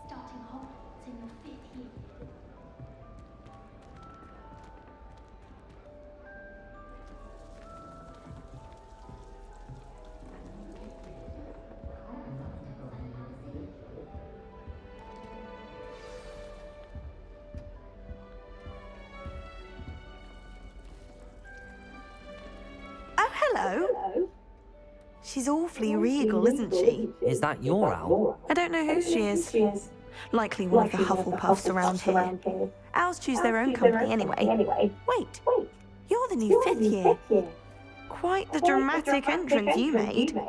Starting Hogwarts in your 5th year. Oh, hello. She's awfully regal, isn't she? Is that your owl? I don't know who she is. Likely one of the Hufflepuffs around here. Owls choose their own company anyway. Wait, you're the new 5th year. Quite the dramatic entrance you made.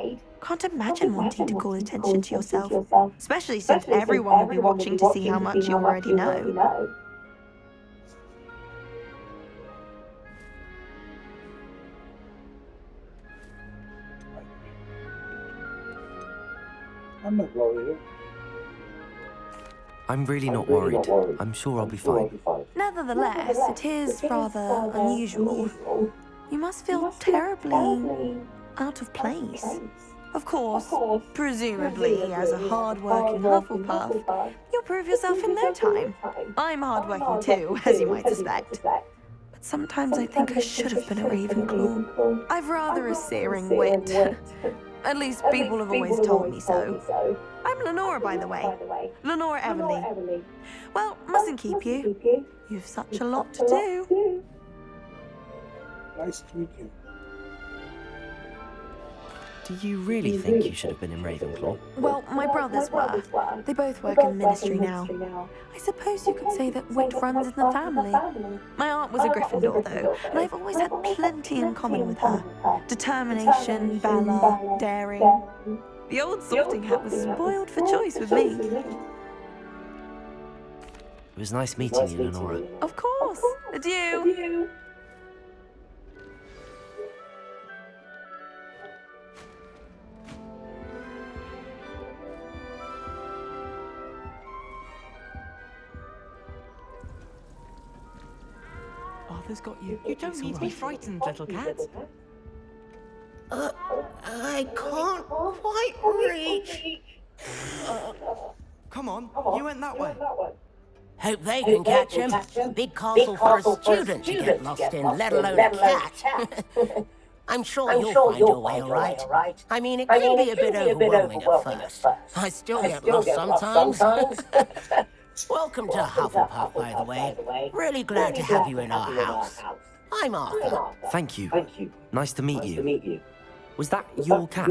Can't imagine wanting to call attention to yourself, especially since everyone will be watching to see how much you already know. I'm not worried. I'm really not worried. I'm sure I'll be fine. Nevertheless, it is rather unusual. You must feel terribly out of place. Of course, presumably as a hard-working Hufflepuff, you'll prove yourself in no time. I'm hard-working too, as you might suspect. But sometimes I think I should have been a Ravenclaw. I've rather a searing wit. At least people have always told me so. I'm Lenora, by the way. Lenora Everly. Well, mustn't keep you. You've such a lot to do. Nice to meet you. Do you really think you should have been in Ravenclaw? Well, my brothers were. They both work in the ministry now. I suppose you could say that wit runs in the family. My aunt was a Gryffindor, though, and I've always had plenty in common with her. Determination, valor, daring. The old sorting hat was spoiled for choice with me. It was nice meeting you, Lenora. Of course. Adieu. Arthur's got you. You don't need to be frightened, little cat. I can't quite reach. Come on, you went that way. Hope they can catch him. Big castle for a student to get lost in, let alone a cat. I'm sure you'll find your way all right. I mean, it can be a bit overwhelming at first. I still get lost sometimes. Welcome to Hufflepuff, by the way. Really glad to have you in our house. I'm Arthur. Thank you. Nice to meet you. Was that your cat?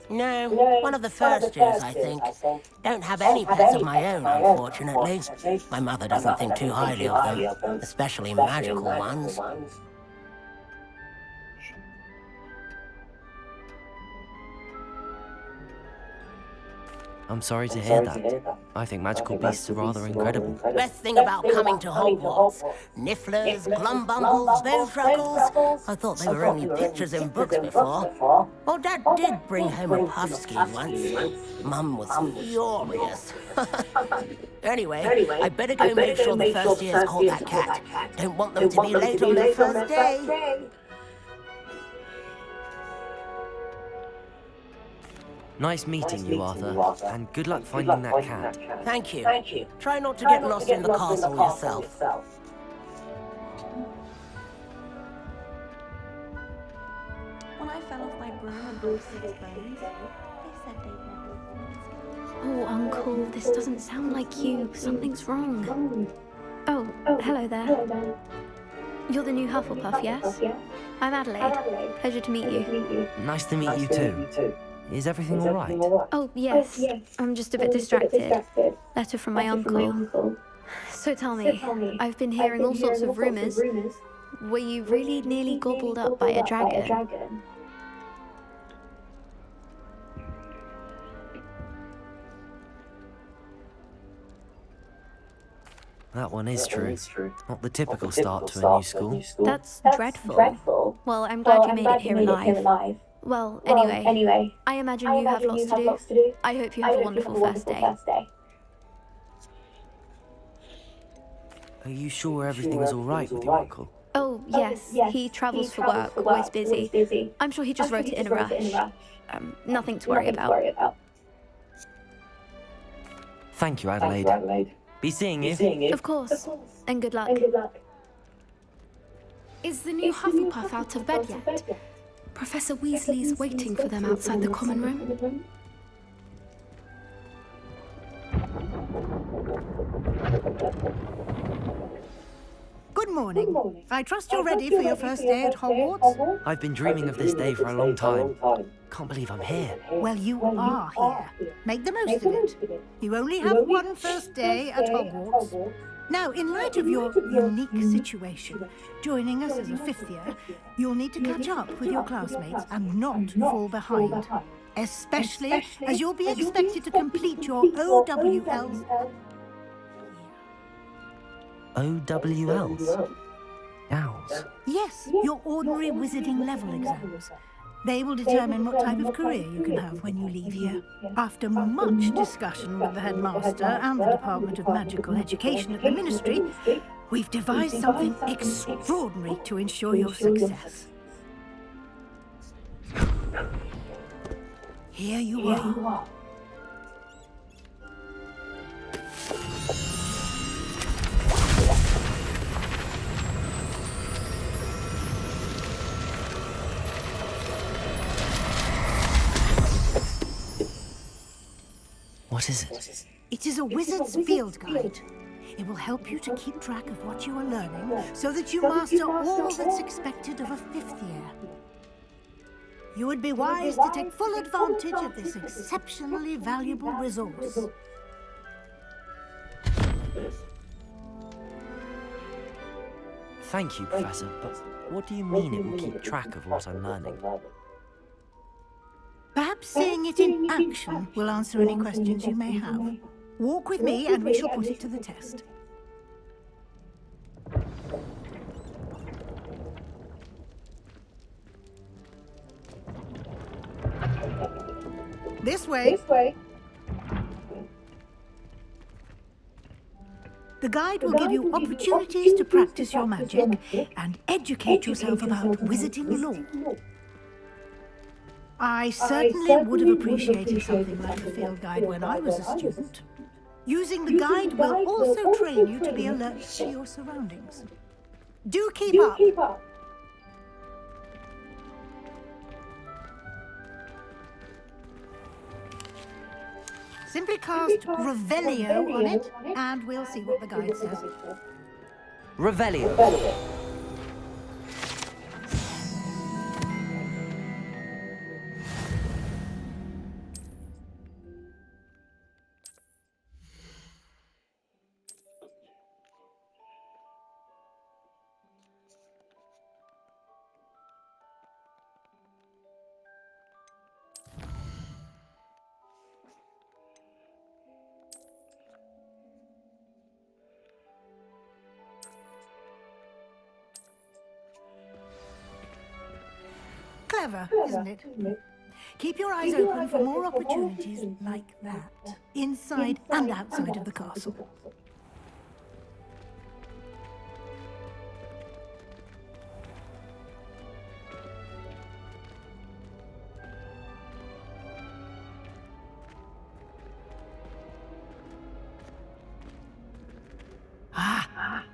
No, one of the first years, I think. Don't have any pets of my own, unfortunately. My mother doesn't think too highly of them, especially magical ones. I'm sorry to hear that. I think magical beasts are rather incredible. Best thing about coming to Hogwarts. Nifflers, Glumbumbles, Bowtruckles. I thought they were only pictures in books before. Well, Dad did bring home a puff ski once. Mum was furious. Anyway, I better go make sure the first years caught that cat. Don't want them to be late on their first day. Nice meeting you, Arthur, and good luck finding that cat. Thank you. Try not to get lost in the castle yourself. When I fell off my broom and broke 6 bones, they said they'd never. Oh, Uncle, this doesn't sound like you. Something's wrong. Oh, hello there. You're the new Hufflepuff, yes? I'm Adelaide. Pleasure to meet you. Nice to meet you too. Is everything all right? Oh, yes. I'm just a bit distracted. Letter from my uncle. So tell me, I've been hearing all sorts of rumours. Were you really nearly gobbled up by a dragon? That one is true. Not the typical start to a new school. That's dreadful. Well, I'm glad you made it here alive. Well, anyway, I imagine you have lots to do. I hope you have a wonderful first day. Are you sure everything is all right with your uncle? Oh, yes, he travels for work, always busy. I'm sure he just wrote it in a rush. Nothing to worry about. Thank you, Adelaide. Be seeing you. Of course, and good luck. Is the new Hufflepuff out of bed yet? Professor Weasley's waiting for them outside the common room. Good morning. I trust you're ready for your first day at Hogwarts? I've been dreaming of this day for a long time. Can't believe I'm here. Well, you are here. Make the most of it. You only have one first day at Hogwarts. Now, in light of your unique situation, joining us as a fifth year, you'll need to catch up with your classmates and not fall behind. Especially as you'll be expected to complete your OWLs. OWLs? Owls? Yes, your ordinary wizarding level exams. They will determine what type of career you can have when you leave here. After much discussion with the headmaster and the Department of Magical Education at the Ministry, we've devised something extraordinary to ensure your success. Here you are. What is it? It is a wizard's field guide. It will help you to keep track of what you are learning so that you master all that's expected of a fifth year. You would be wise to take full advantage of this exceptionally valuable resource. Thank you, Professor, but what do you mean it will keep track of what I'm learning? Perhaps seeing it in action will answer any questions you may have. Walk with me and we shall put it to the test. This way. The guide will give you opportunities to practice your magic and educate yourself about wizarding lore. I certainly would have appreciated something like a field guide when I was a student. Using the guide will also train you to be alert to your surroundings. Do keep up. Simply cast Revelio on it, and we'll see what the guide says. Revelio. Clever, isn't it? Keep your eyes open for more opportunities like that, inside and outside of the castle.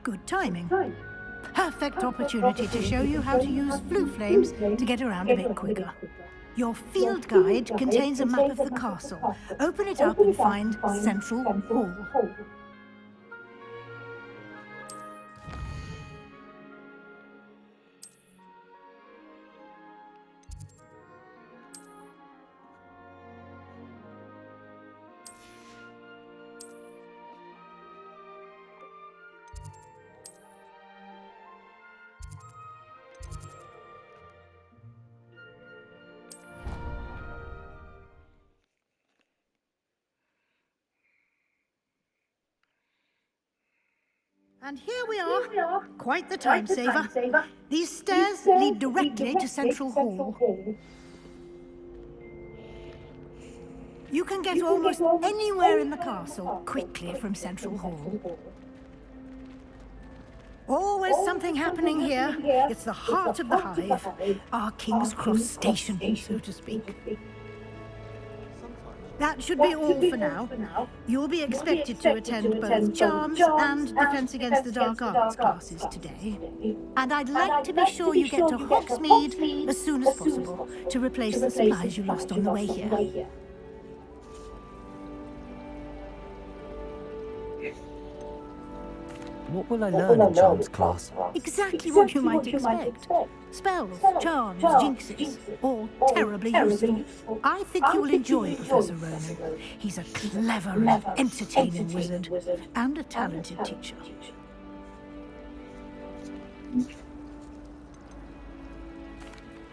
Good timing. Perfect opportunity to show you how to use flue flames to get around a bit quicker. Your field guide contains a map of the castle. Open it up and find Central Hall. And here we are. Quite the time saver. These stairs lead directly to Central Hall. You can get almost anywhere in the castle quickly from Central Hall. Always something happening here. It's the heart of the hive. Our King's Cross station, so to speak. That should be all for now. You'll be expected to attend both Charms and Defense Against the Dark Arts classes today. And I'd like to be sure you get to Hogsmeade as soon as possible to replace the supplies you lost on the way here. What will I learn in Charms class? Exactly what you might expect. Spells, charms, jinxes, all terribly useful. I think you will enjoy Professor Ronan. He's a clever and entertaining wizard, and a talented teacher.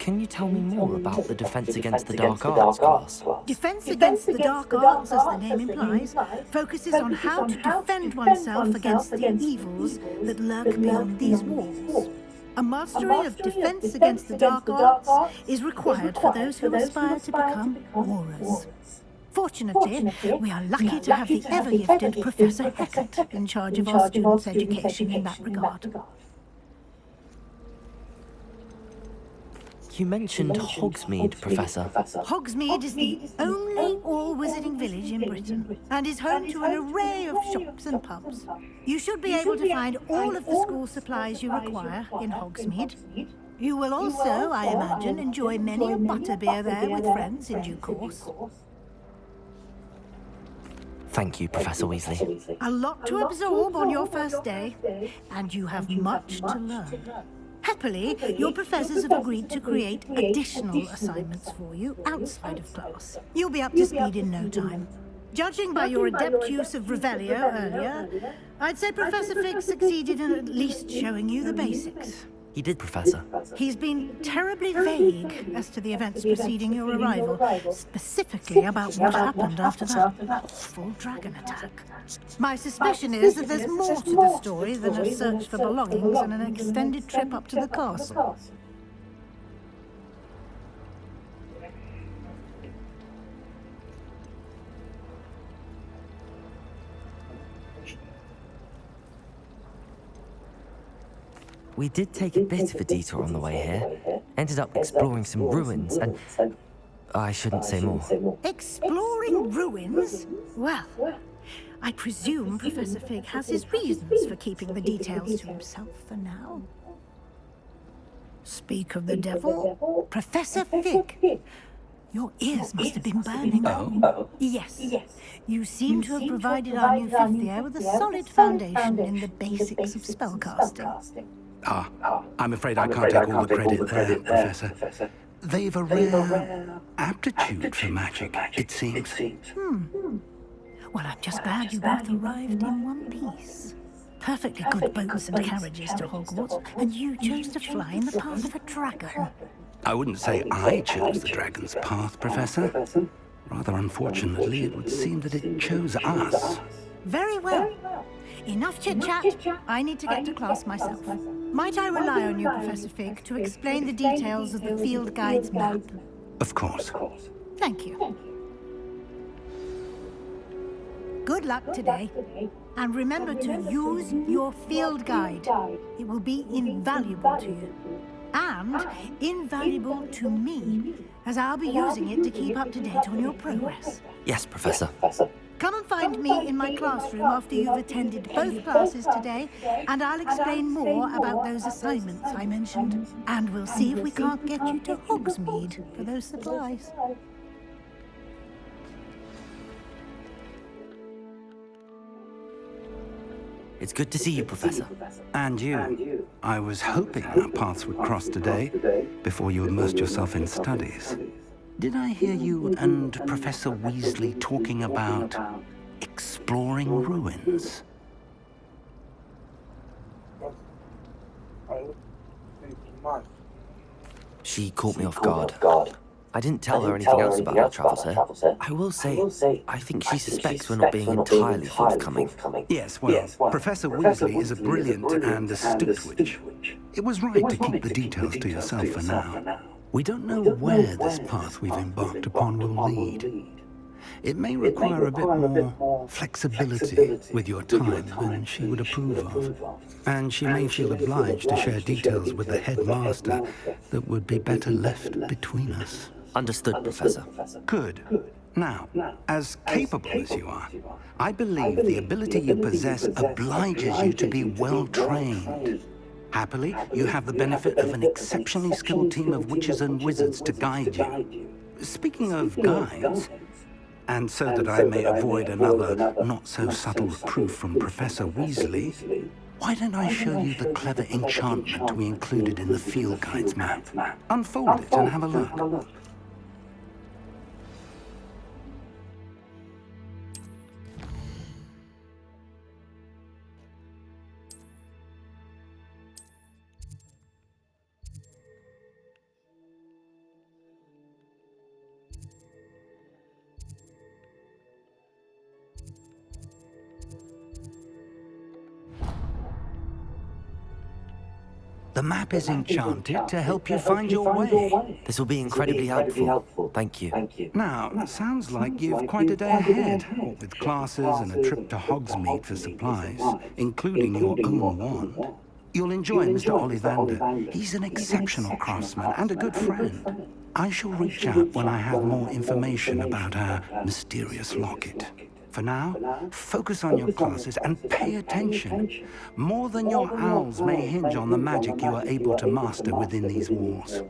Can you tell me more about the Defense Against the Dark Arts class? Defense Against the Dark Arts, as the name implies, focuses on how to defend oneself against the evils that lurk beyond these walls. A mastery of Defense Against the Dark Arts is required for those who aspire to become aurors. Fortunately, we are lucky to have the ever-gifted Professor Hecat in charge of our students' education in that regard. You mentioned Hogsmeade, Professor. Hogsmeade is the only all-wizarding village in Britain and is home to an array of shops and pubs. You should be able to find all of the school supplies you require in Hogsmeade. You will also, I imagine, enjoy many a butterbeer there with friends in due course. Thank you, Professor Weasley. A lot to absorb on your first day, and you have much to learn. Happily, your professors have agreed to create additional assignments for you outside of class. You'll be up to speed in no time. Judging by your adept use of Revelio earlier, I'd say Professor Fig succeeded in at least showing you the basics. He did, Professor. He's been terribly vague as to the events preceding your arrival, specifically about what happened after that awful dragon attack. My suspicion is that there's more to the story than a search for belongings and an extended trip up to the castle. We did take a bit of a detour on the way here. Ended up exploring some ruins and... I shouldn't say more. Exploring ruins? Well, I presume Professor Fig has his reasons for keeping the details to himself for now. Speak of the devil, Professor Fig. Your ears must have been burning. Oh? Yes. You seem to have provided our new fifth year with a solid foundation in the basics of spellcasting. I'm afraid I can't take all the credit there, Professor. They've a rare aptitude for magic, it seems. Well, I'm just glad you both arrived in one piece. Perfectly good boats and carriages to Hogwarts, and you chose to fly in the path of a dragon. I wouldn't say I chose the dragon's path, Professor. Rather unfortunately, it would seem that it chose us. Very well. Enough chit-chat. I need to get to class myself. Might I rely on you, Professor Fig, to explain the details of the field guide's map? Of course. Thank you. Good luck today. And remember to use your field guide. It will be invaluable to you. And invaluable to me, as I'll be using it to keep up to date on your progress. Yes, Professor. Come and find me in my classroom after you've attended both classes today, and I'll explain more about those assignments I mentioned. And we'll see if we can't get you to Hogsmeade for those supplies. It's good to see you, Professor. And you. I was hoping our paths would cross today, before you immersed yourself in studies. Did I hear you and Professor Weasley talking about exploring ruins? She caught me off guard. I didn't tell her anything else about our travels here. I will say, I think she suspects we're not being entirely forthcoming. Yes, well, Professor Weasley is a brilliant and astute witch. It was right to keep the details to yourself for now. We don't know where this path we've embarked upon will lead. It may require a bit more flexibility with your time than she would approve of. And she may feel obliged to share details with the headmaster that would be better left between us. Understood, Professor. Good. Now, as capable as you are, I believe the ability you possess obliges you to be well-trained. Happily, you have the benefit of an exceptionally skilled team of witches and wizards to guide you. Speaking of guides, and so that I may avoid another not-so-subtle reproof from Professor Weasley, why don't I show you the clever enchantment we included in the field guide's map? Unfold it and have a look. The map is enchanted to help you find your way. This will be incredibly helpful. Thank you. Now, sounds like you've quite a day ahead, what with classes and a trip to Hogsmeade for supplies, including your own wand. You'll enjoy Mr. Ollivander. He's an exceptional craftsman and a good friend. I shall reach out when I have more information about our mysterious locket. For now, focus on your classes and pay attention. More than your owls may hinge on the magic you are able to master within these walls.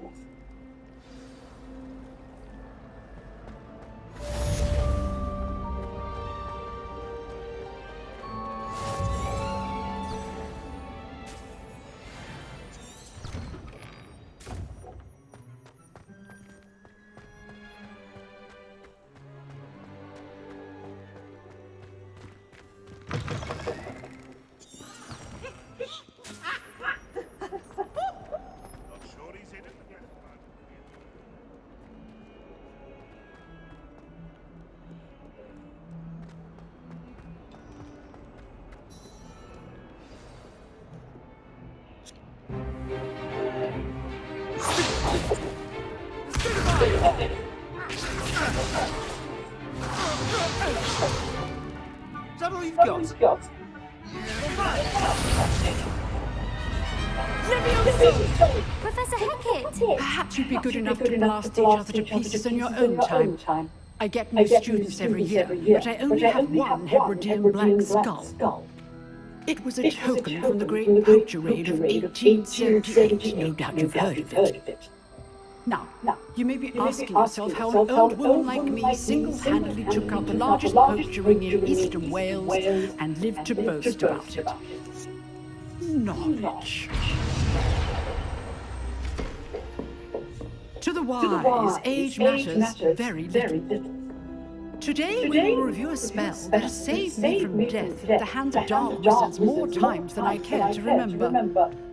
Is that all you've got? Professor Hecat! Perhaps you'd be good enough to blast each other to pieces in your own time. I get new students every year, but I only have one Hebridean black skull. It was a token from the great poacher raid of 1878. No doubt you've heard of it. Now, you may be asking yourself how an old woman like me single-handedly took out the largest poacher ring in eastern Wales and lived to boast about it. Knowledge. To the wise, age matters very little. Today we will review a spell that has saved me from death at the hands of dark wizards more times than I care to remember.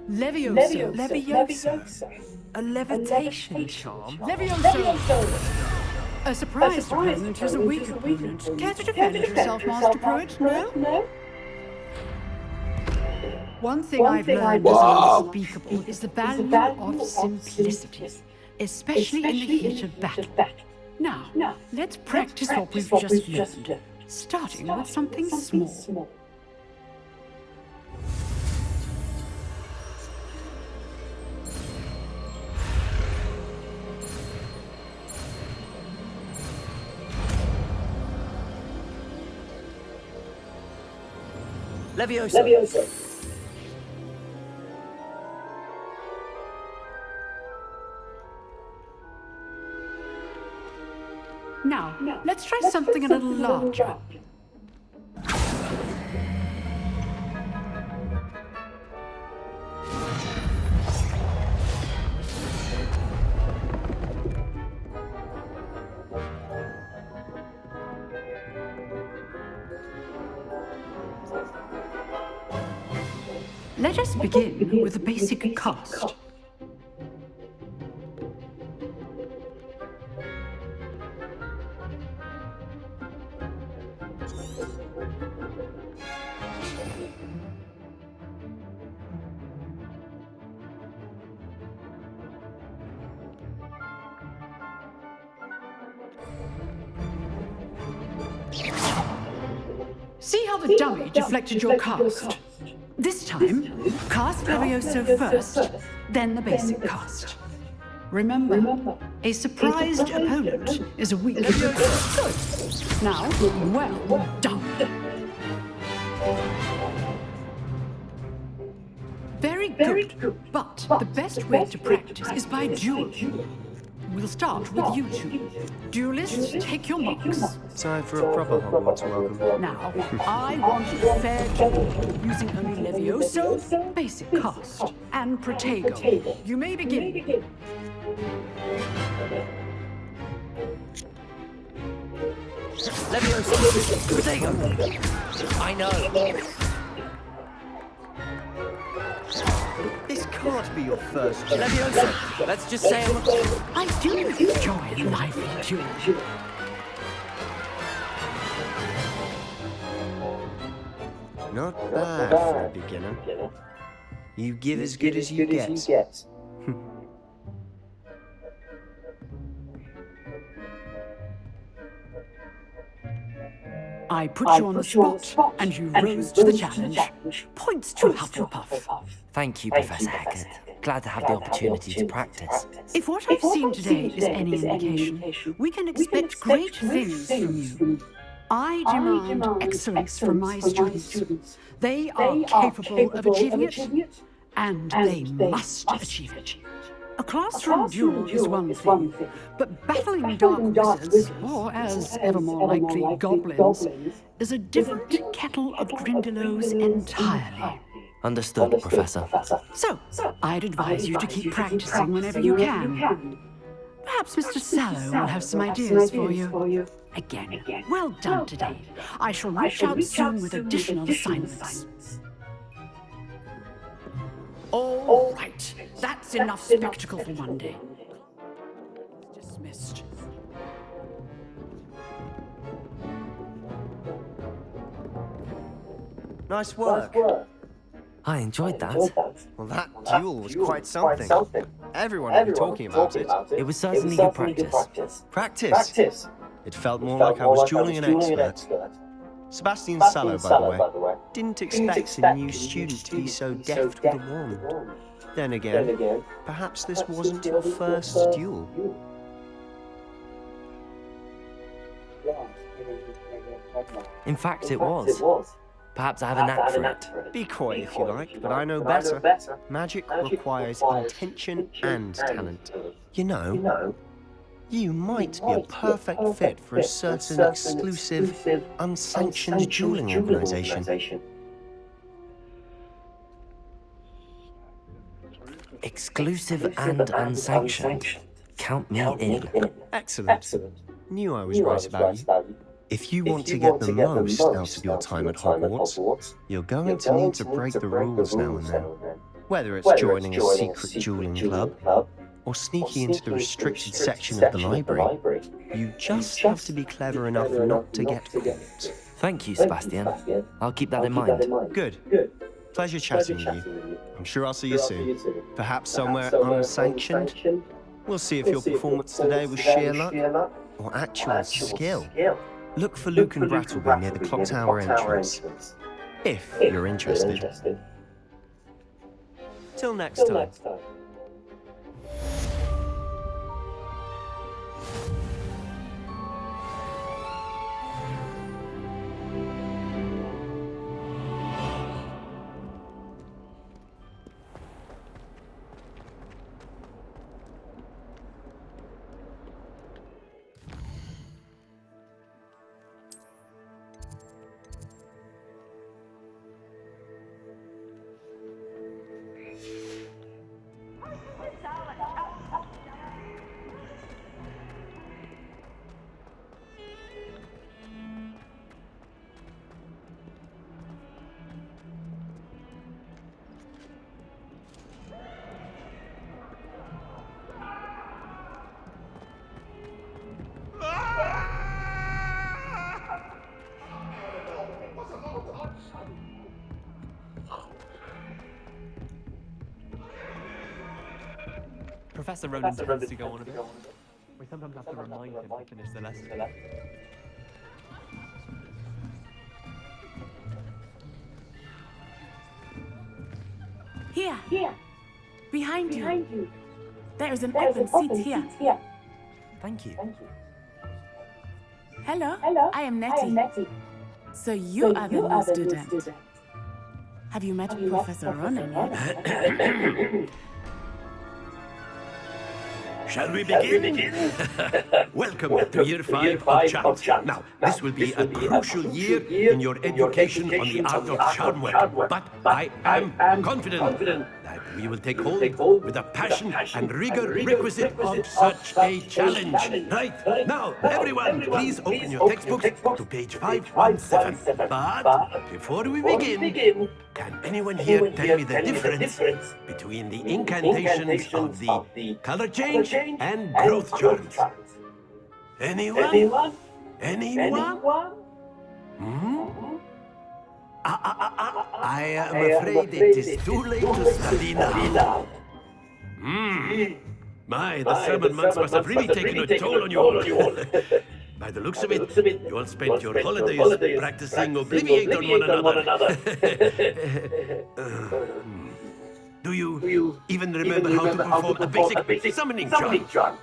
Levioso. Levioso. A levitation charm? Levioso! A surprised opponent is a weak opponent. Care to defend yourself, Master Pruitt? No? One thing I've learned as unspeakable is the value of simplicity, especially in the heat of battle. Now, let's practice what we've just learned, starting with something small. Levioso. Now, let's try something a little larger. Let us begin with a basic cast. See how the dummy deflected your cast? This time, cast Levioso first, then the basic cast. Remember, a surprised opponent is a weak. Good. Now, well done. Very good. But the best way to practice is by duel. We'll start with you two. Duelists, take your marks. Time for a proper Hogwarts welcome. Now, I want a fair duel, using only Levioso, basic cast, and Protego. You may begin. Leviosa! Protego! I know! This can't be your first duel. Leviosa! Let's just say I do enjoy a lively duel. Not bad for a beginner. You give as good as you get. I put you on the spot, and you rose to the challenge. Points to Hufflepuff. Thank you, Professor Haggard. Glad to have the opportunity to practice. If what I've seen today is any indication, we can expect great things from you. I demand excellence from my students. They are capable of achieving it, and they must achieve it. A classroom duel is one thing, but battling dark wizards, or as ever more likely goblins, is a different kettle of Grindylows entirely. Understood, Professor. So, I'd advise you to keep practicing whenever you can. Perhaps Mr. Sallow will have some ideas for you. Again, well done today. I shall reach out soon with additional assignments. All right, that's enough spectacle for one day. Dismissed. Nice work. I enjoyed that. Well, that duel was quite something. Everyone will be talking about it. It was certainly good practice. Practice? It felt more like I was dueling an expert. Sebastian Sallow, by the way, didn't expect a new student to be so deft with a wand. Then again, perhaps this wasn't your first duel. In fact, it was. Perhaps I have a knack for it. Be coy if you like, but I know better. Magic requires intention and talent. You know, you might be a perfect fit for a certain exclusive, unsanctioned dueling organization. Exclusive and unsanctioned. Count me in. Excellent. Knew I was right about you. If you want to get the most out of your time at Hogwarts, you're going to need to break the rules now and then. Whether it's joining a secret dueling club, or sneaking into the restricted section of the library, you just have to be clever enough not to get caught. Thank you, Sebastian. I'll keep that in mind. Good. Pleasure chatting with you. I'm sure I'll see you soon. Perhaps somewhere unsanctioned? We'll see if your performance today was sheer luck or actual skill. Look for Luke and Brattleby near the Clock Tower entrance, if you're interested. Till next time. Professor Ronan tends to go on a bit. We sometimes have to remind him to finish the lesson. Here. Behind you. There is an open seat here. Thank you. Hello, I am Nettie. So you are the new student. Have you met Professor Ronan yet? Shall we begin? Welcome to Year 5 of Charms. Now, this will be a crucial year in your education on the art of charm work. But I am confident that we will take hold with the passion and rigor requisite of such a challenge. Right? Now, everyone, please open your textbooks to page 517. But before we begin, can anyone here tell me the difference between the incantations of the color change and growth charms? Anyone? I am afraid it is too late to study now. My, the summer months must have really taken a toll on you all. By the looks of it, you all spent your holidays practicing Obliviate on one another. Do you even remember how to perform a basic summoning charm?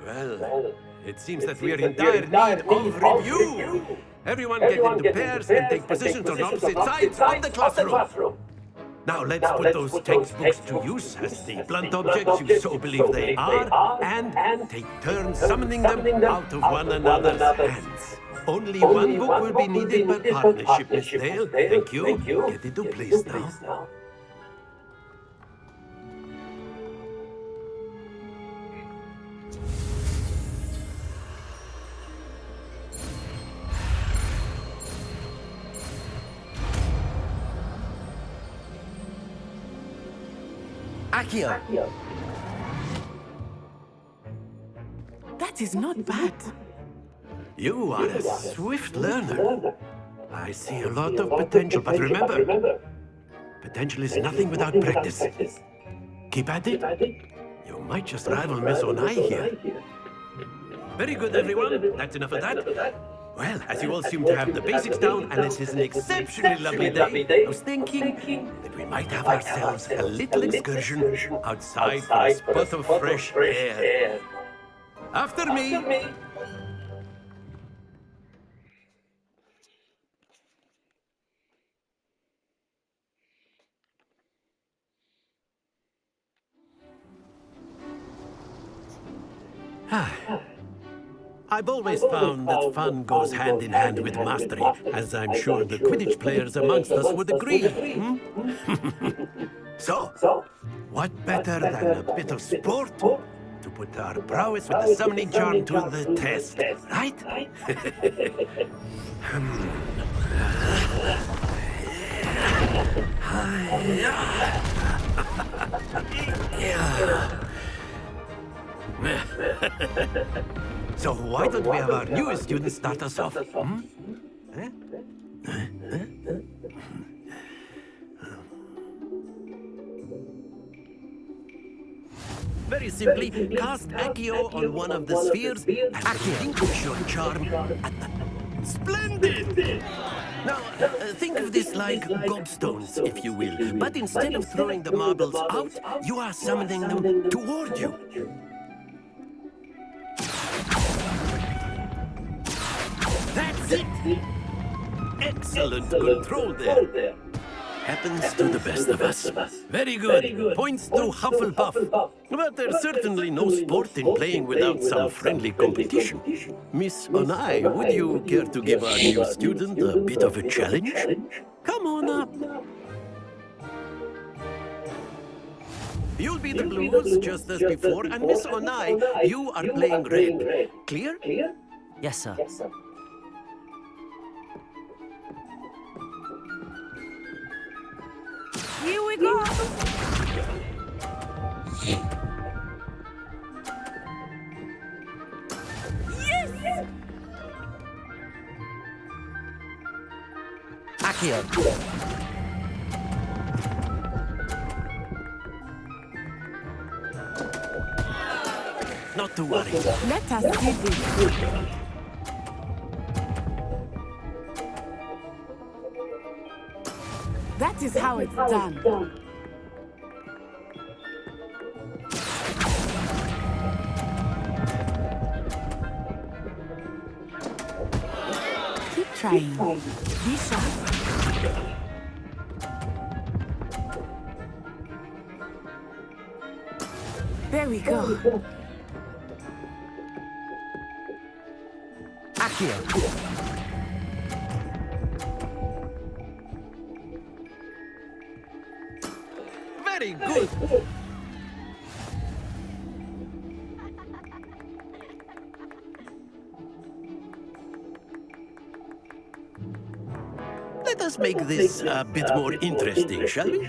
Well, it seems that we are in dire need of review. Everyone get into pairs and take positions on opposite sides of the classroom. Now let's put those textbooks to use as the blunt objects you so believe they are, and take turns summoning them out of one another's hands. Only one book will be needed per partnership, Miss Dale. Thank you. Get into place now. Accio! That is not bad. You are a swift learner. I see a lot of potential, but remember, potential is nothing without practice. Keep at it. You might just rival Miss Onai here. Very good, everyone. That's enough of that. Well, as you all seem to have the basics down, and it is an exceptionally lovely day, I was thinking that we might have ourselves a little excursion outside for a spot of fresh air. After me. I've always found that fun goes hand in hand with mastery, as I'm sure the Quidditch players amongst us would agree. So, what better than a bit of sport to put our prowess with the summoning charm to the test, right? So why don't we have our newest student start us off? Very simply, cast Accio on one of the spheres and relinquish your charm. Splendid! Now, think of this like gobstones, if you will. But instead of throwing the marbles out, you are summoning them toward you. That's it! Excellent control there. Happens to the best of us. Very good. Points to Hufflepuff. But there's certainly no sport in playing without some friendly competition. Miss Onai, would you care to give our new student a bit of a challenge? Come on up. You'll be the blues just as before, and Miss Onai, you are playing red. Clear? Yes, sir. Here we go. Yes! Accio! Not to worry. Let us see this. is how it's done. Keep trying. Be sharp. There we go. Accio. Very good. Let us make this a bit more interesting, shall we?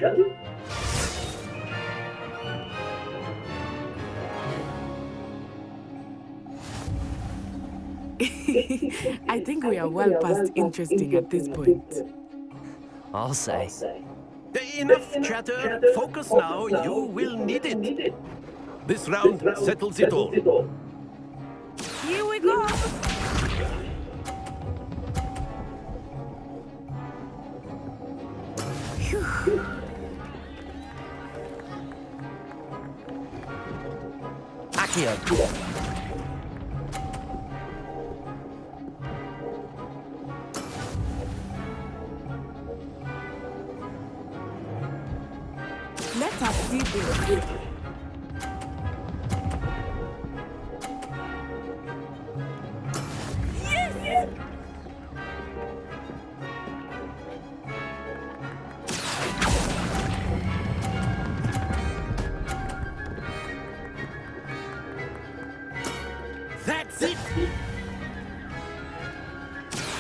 I think we are well past interesting at this point. I'll say. Enough chatter. Focus now. You will need it. This round settles it all. Here we go. Accio. Let us see this. Yes! That's it.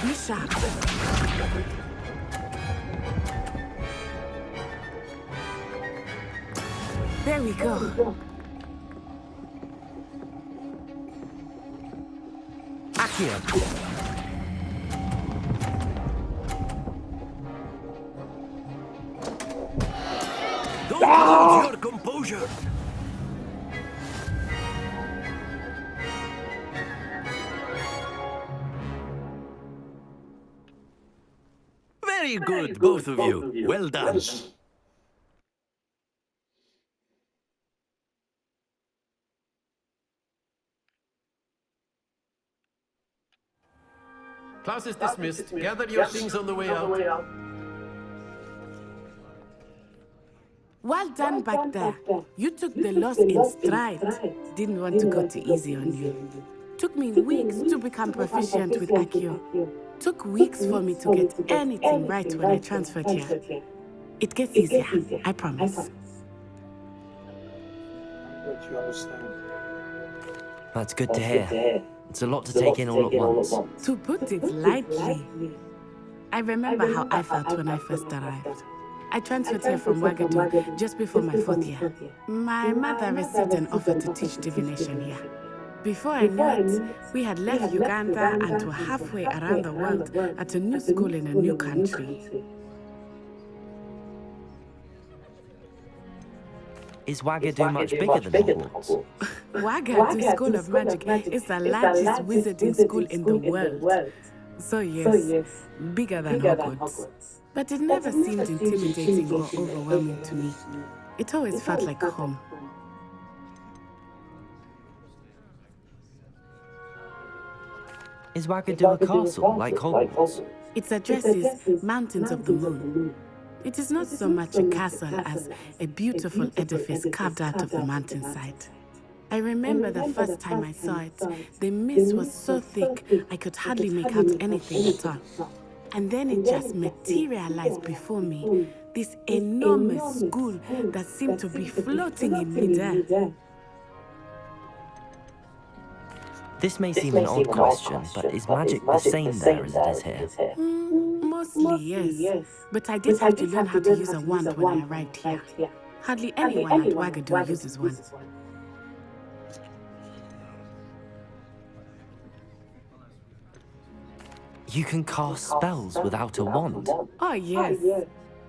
Be sharp. There we go. Accio. Don't lose your composure. Very good, both of you. Well done. Class is dismissed. Gather your things on the way out. Well done back there. You took the loss in stride. Didn't want to go too easy on you. Took me weeks to become proficient with Accio. Took weeks for me to get anything right when I transferred here. It gets easier, I promise. But you understand. That's good to hear. It's a lot to take in all at once. To put it lightly, I remember how I felt when I first arrived. I transferred here from Ouagadougou just before my 4th year. My mother received an offer to teach divination here. Before I knew it, we had left Uganda and were halfway around the world at a new school in a new country. Is Ouagadougou much bigger than Hogwarts? Ouagadougou School of Magic is the largest wizarding school in the world. So yes, bigger than Hogwarts. But it never seemed intimidating or overwhelming to me. It always felt like home. Is Ouagadougou a castle, like Hogwarts? Its address is Mountains of the Moon. It is not so much a castle as a beautiful edifice carved out of the mountainside. I remember the first time I saw it, the mist was so thick I could hardly make out anything at all. And then it just materialized before me, this enormous school that seemed to be floating in midair. This may seem an odd question, but is magic the same there as it is here? Mostly, yes. But I did have to learn how to use a wand when I arrived here. Hardly anyone at Ouagadougou uses one. You can cast spells without a wand? Oh, yes.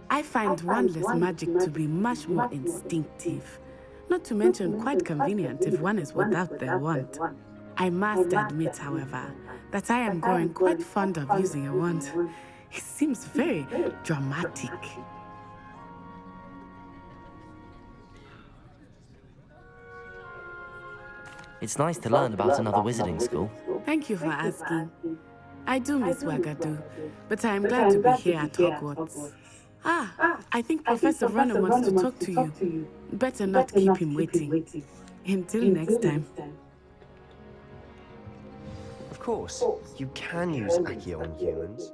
I find wandless magic to be much more instinctive. Not to mention quite convenient if one is without their wand. I must admit, however, that I am growing quite fond of using a wand. It seems very dramatic. It's nice to learn about another wizarding school. Thank you for asking. I do miss Wagadu, but I am glad to be here at Hogwarts. I think Professor Ronan wants to talk to you. Better not keep him waiting. Until next time. Of course, you can use Accio on humans,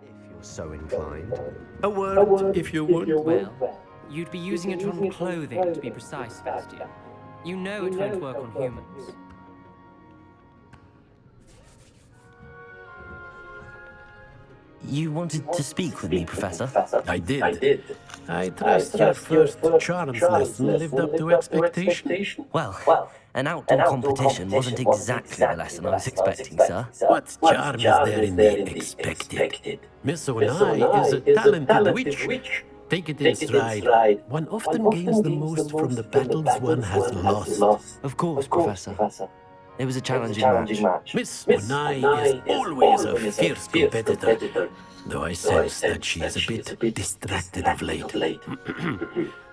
if you're so inclined. A word, if you would. Well, you'd be using it on clothing, to be precise, Sebastian. You know it won't work on humans. You wanted to speak with me, Professor? I did. I trust your first charms lesson lived up to expectation. Well, an outdoor competition wasn't exactly the lesson I was expecting, sir. What charm is there in the expected? Miss Onai is a talented witch. Take it in stride. One often gains the most from the battles one has lost. Of course, Professor. It was a challenging match. Miss Onai is always a fierce competitor, though I sense that she is a bit distracted of late.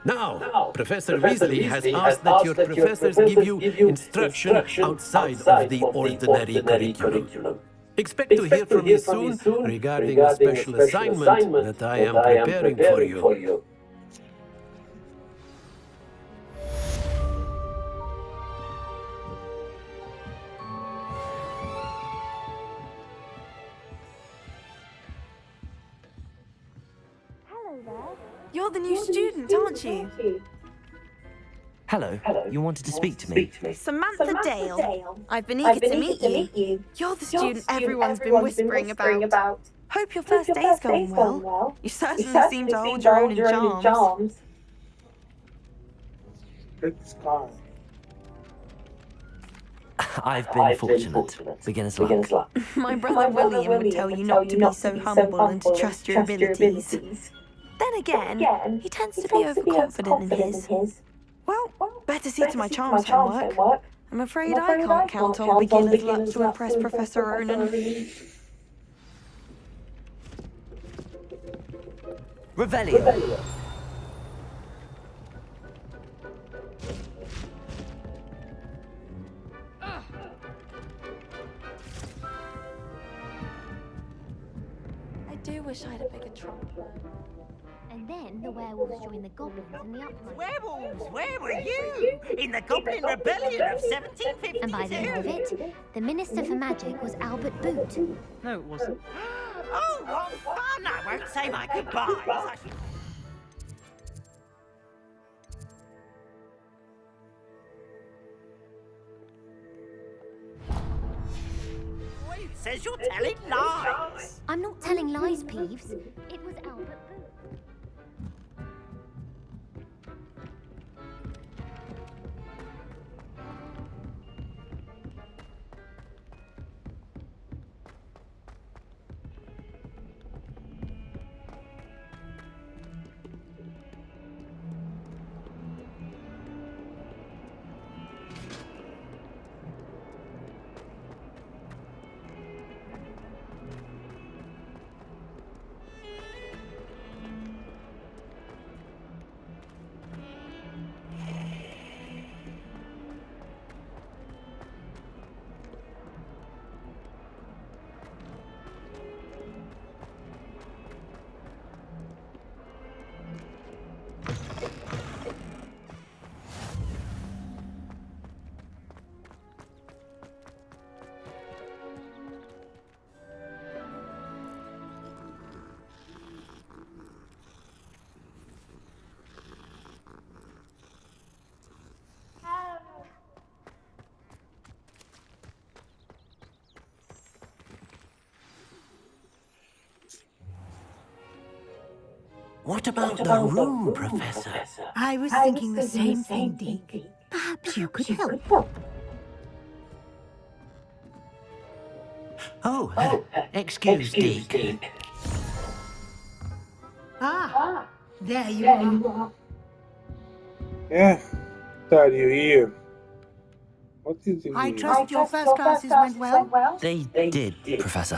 Now, Professor Weasley has asked that your professors give you instruction outside of the ordinary curriculum. Expect to hear from me soon regarding a special assignment that I am preparing for you. You're the new student, aren't you? Hello, you wanted to speak to me? Samantha Dale. I've been eager to meet you. You're the student everyone's been whispering about. Hope your first day's going well. You certainly seem to hold your own in charms. I've been fortunate. Beginner's luck. My brother William would tell you not to be so humble and to trust your abilities. Then again, he tends to be overconfident in his. Well, better see to my charms homework. I'm afraid I can't count on beginner's luck to impress Professor Ronan. Revelio. I do wish I had a bigger trunk. And then the werewolves joined the goblins in the uprising. Werewolves, where were you? In the Goblin Rebellion of 1752? And by the end of it, the Minister for Magic was Albert Boot. No, it wasn't. Oh, what fun! I won't say my goodbyes. It says you're telling lies. I'm not telling lies, Peeves. It was Albert Boot. What about the room, Professor? I was thinking the same thing, Deke. Perhaps you could help. Oh, excuse Deke. There you are. Yeah, thought you here. What did you I trust your first classes went well? They did, Professor.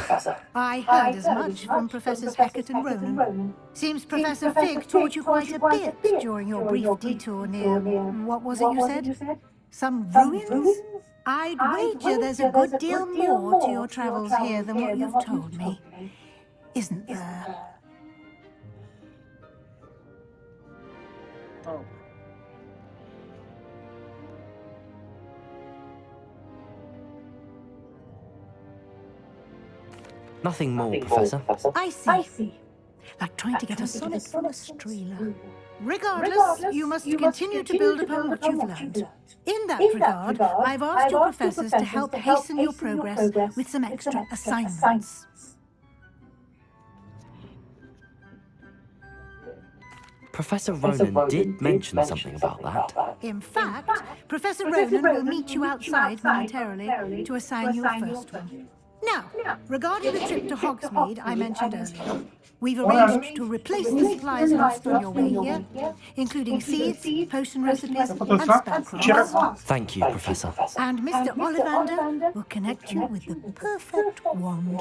I heard as much from Professors Hecat and Ronan. Seems Professor Fig taught you quite a bit during your brief detour near... What was it you said? Some ruins? I'd wager there's a good deal more to your travels here than what you've told me. Isn't there? Oh. Nothing more, Professor. I see. Like trying to get a sonnet from a streeler. Regardless, you must continue to build upon what you've learned. In that regard, I've asked your professors to help hasten your progress with some extra assignments. Professor Ronan did mention something about that. In fact, Professor Ronan will meet you outside momentarily to assign you a first one. Now, regarding the trip to Hogsmeade I mentioned earlier, we've arranged to replace the supplies lost on your way here, including seeds, potion recipes, and spellcrafts. Thank you, Professor. And Mr. Ollivander will connect you with the perfect wand.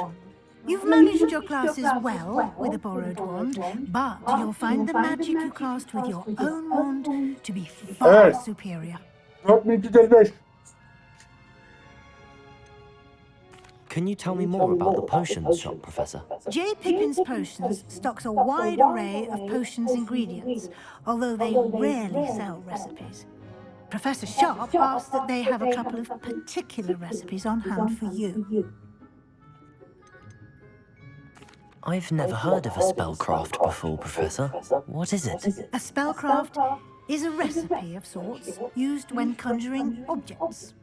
You've managed your classes well with a borrowed wand, but you'll find the magic you cast with your own wand to be far superior. Can you tell me more about the potions shop, Professor? J. Pippin's Potions stocks a wide array of potions ingredients, although they rarely sell recipes. Professor Sharp asks that they have a couple of particular recipes on hand for you. I've never heard of a spellcraft before, Professor. What is it? A spellcraft is a recipe of sorts used when conjuring objects.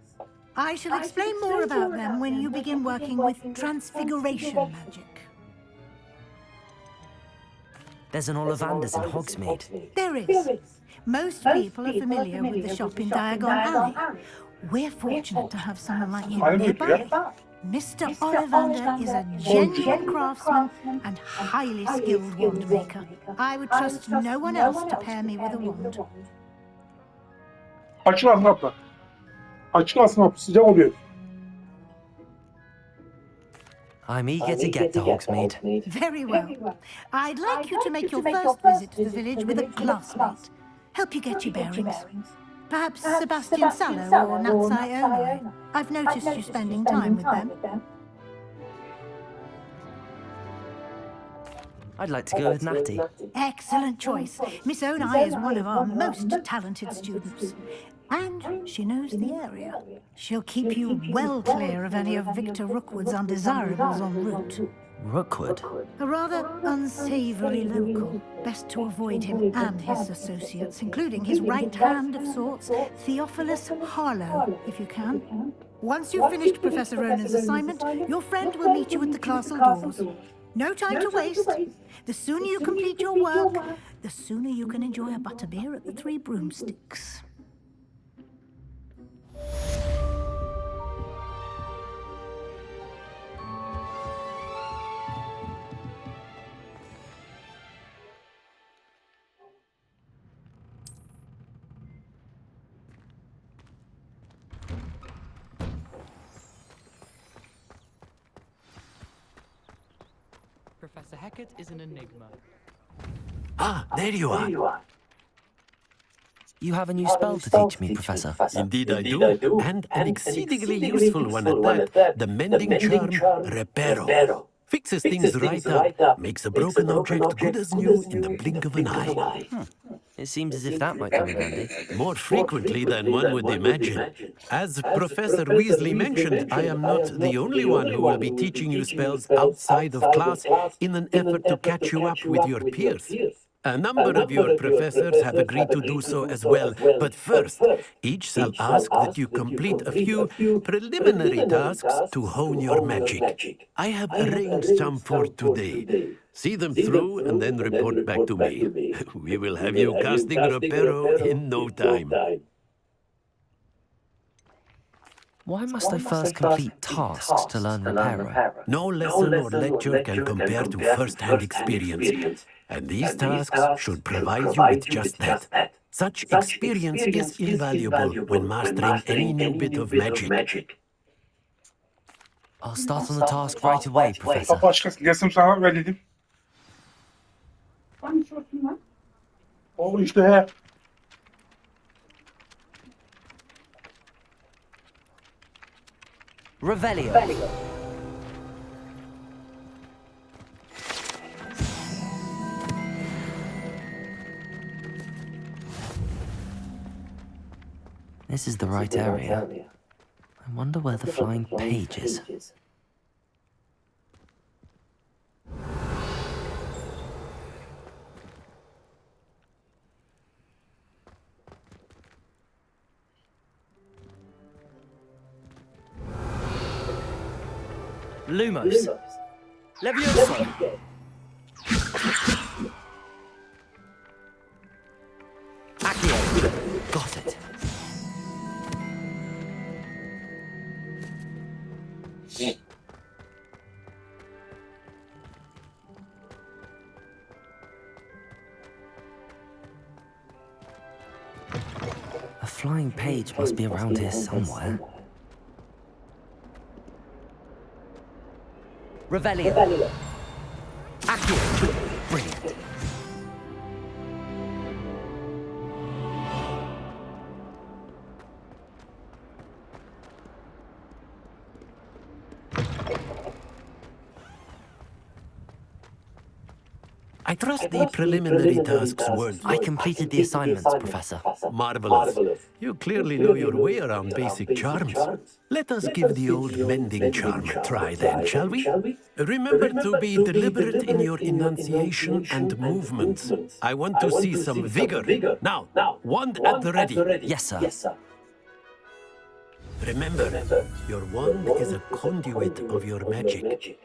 I shall explain more about them when you begin working with transfiguration magic. There's an Ollivander's in Hogsmeade. There is. Most people are familiar with the shop in Diagon Alley. We're fortunate to have someone like him nearby. Mr. Ollivander is a genuine craftsman and highly skilled wand maker. I would trust no one else to pair me with a wand. Açık aslında kapı. Açık aslında kapı. Sıcak oluyor. I'm eager to get to Hogsmeade. Very well. I'd like you to make your first visit to the village with a classmate. Help you get your bearings. Perhaps Sebastian Sallow or Natsai Onai. I've noticed you spending time with them. I'd like to go with Natty. Excellent choice. Miss Onai is one of our most talented students. And she knows the area. She'll keep you well clear of any of Victor Rookwood's undesirables en route. Rookwood? A rather unsavoury local. Best to avoid him and his associates, including his right hand of sorts, Theophilus Harlow, if you can. Once you've finished Professor Ronan's assignment, your friend will meet you at the castle doors. No time to waste. The sooner you complete your work, the sooner you can enjoy a butterbeer at the Three Broomsticks. Professor Hecat is an enigma. Ah, there you are. You have a new spell to teach me, Professor. Indeed I do, and an exceedingly useful one at that. The mending charm, Reparo. Fixes things right up, makes a broken object good as new in the blink of an eye. It seems as if that might come in handy. More frequently than one would imagine. As Professor Weasley mentioned, I am not the only one who will be teaching you spells outside of class in an effort to catch you up with your peers. A number of your professors have agreed to do so as well, but first, each shall ask that you complete a few preliminary tasks to hone your magic. I have arranged some for today. See them through and then report back to me. We will have you casting Reparo in no time. Why must I first complete tasks to learn Reparo? No lesson or lecture can compare to first-hand experience, and these tasks should provide you with just that. Such experience is invaluable when mastering any new bit of magic. I'll start on the task right away, Professor. Kapı açık aslında. Gelsin sana ver dedim. O işte he. Revelio. This is the right area. I wonder where the flying page is. Lumos. Levioso. Accio. Got it. A flying page must be around here somewhere. Revelio. Accio. Brilliant. I trust the preliminary tasks weren't... I completed the assignments, Professor. Marvelous. You clearly know your way around basic charms. Let us give the old mending charm a try then, shall we? Remember to be deliberate in your enunciation and movements. I want to see some vigor. Now, wand at the ready. Yes, sir. Remember, your wand is a conduit of your magic.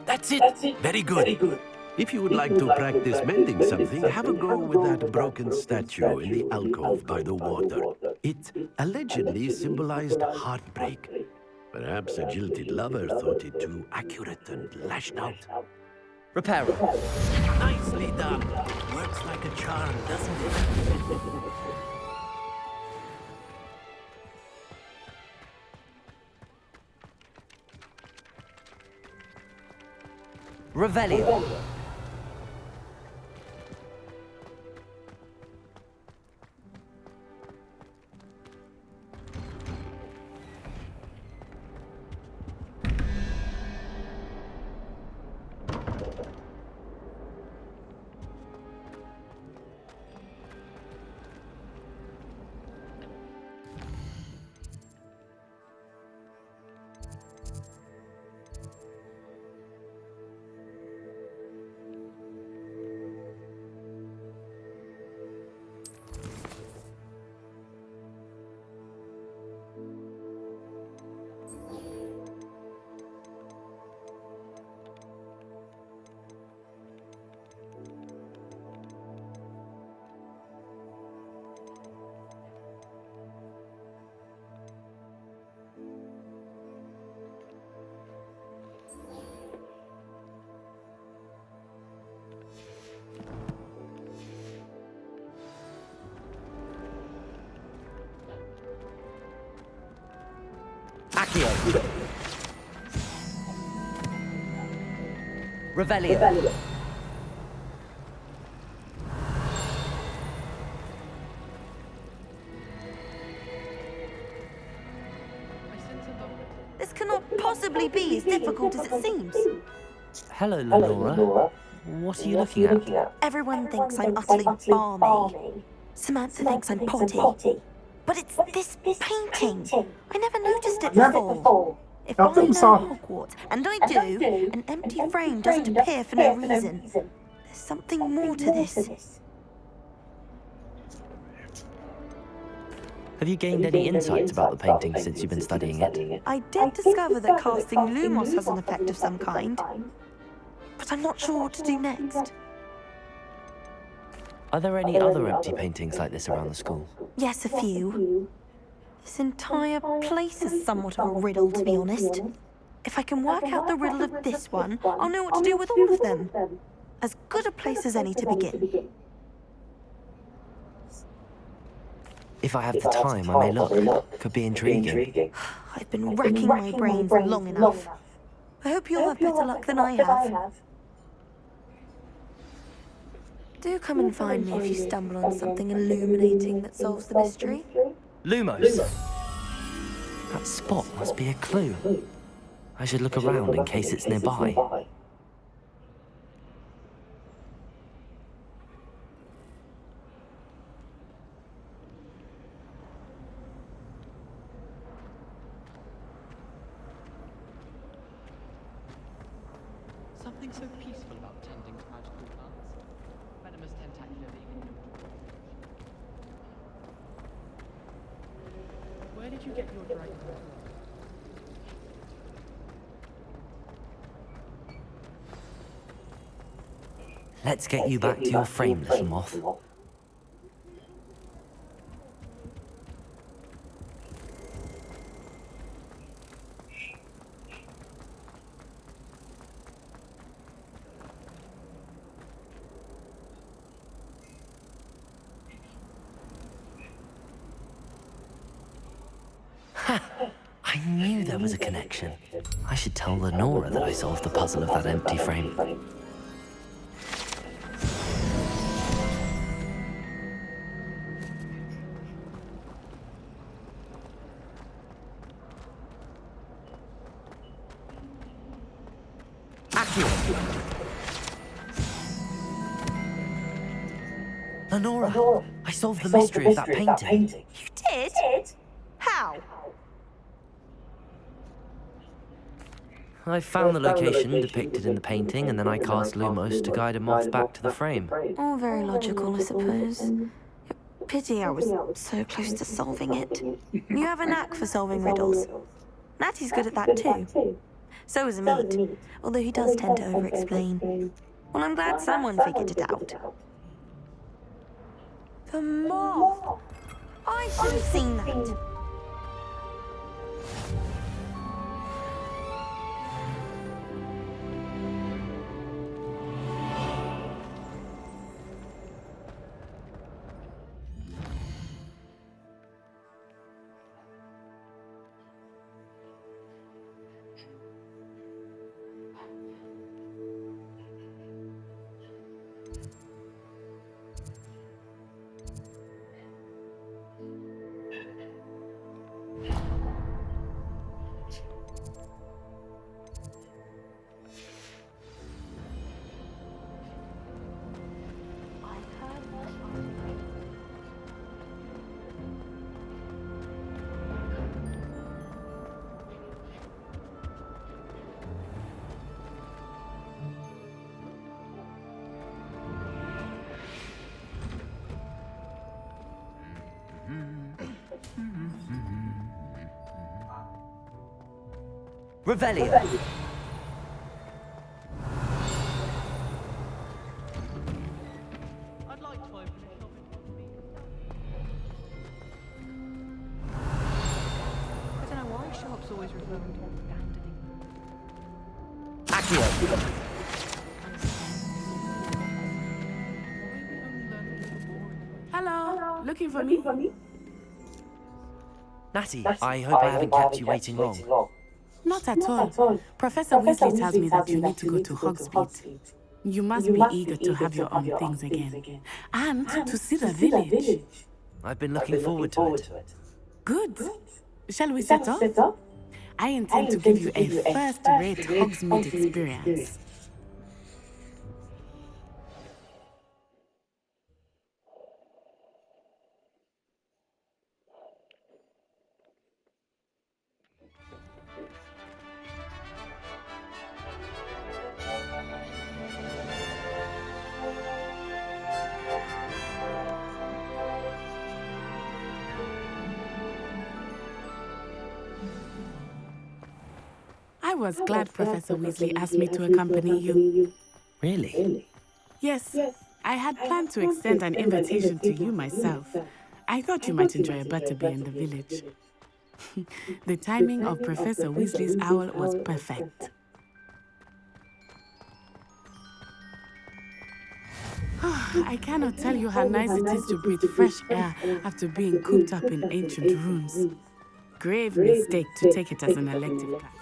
That's it. Very good. If you would like to practice mending something, have a go with that broken statue in the alcove by the water. It allegedly symbolized heartbreak. Perhaps a jilted lover thought it too accurate and lashed out. Reparo. Nicely done. Works like a charm, doesn't it? Revelio. Accio. Revelio. This cannot possibly be as difficult as it seems. Hello, Lenora. What are you looking at? Everyone thinks I'm utterly balmy. Samantha thinks I'm potty. But it's this painting. I never noticed it before. If I know Hogwarts, and I do, an empty frame doesn't appear for no reason. There's something more to this. Have you gained any insights about the painting since you've been studying it? I did discover that casting Lumos has an effect of some kind, but I'm not sure what to do next. Are there any other empty paintings like this around the school? Yes, a few. This entire place is somewhat of a riddle, to be honest. If I can work out the riddle of this one, I'll know what to do with all of them. As good a place as any to begin. If I have the time, I may look. Could be intriguing. I've been racking my brains long enough. I hope you'll have better luck than I have. Do come and find me if you stumble on something illuminating that solves the mystery. Lumos! That spot must be a clue. I should look around in case it's nearby. Something so peaceful about tending to magical plants. Venomous tentacular leaving. Where did you get your dragon? Let's get you back to your frame, little moth. I knew there was a connection. I should tell Lenora that I solved the puzzle of that empty frame. Lenora, I solved the mystery of that painting. You did? How? I found the location depicted in the painting, and then I cast Lumos to guide a moth back to the frame. All very logical, I suppose. Pity I was so close to solving it. You have a knack for solving riddles. Natty's good at that too. So is Amit, although he does tend to over-explain. Well, I'm glad someone figured it out. The moth! I should have seen that. Revelio! I'd like to open a shop in I don't know why shops always refer to Accio! Hello, looking for me? Natty, I hope I haven't kept you waiting long. Not at all. Professor Weasley tells me that you need to go to Hogsmeade. You must be eager to have your own things again. And to see the village. I've been looking forward to it. Good. Shall we set off? I intend to give you a first-rate Hogsmeade experience. I was glad Professor Weasley asked me to accompany you. Really? Yes, I had planned to extend an invitation to you myself. I thought you might enjoy a butterbeer in the village. The timing of Professor Weasley's owl was perfect. I cannot tell you how nice it is to breathe fresh air after being cooped up in ancient rooms. Grave mistake to take it as an elective class.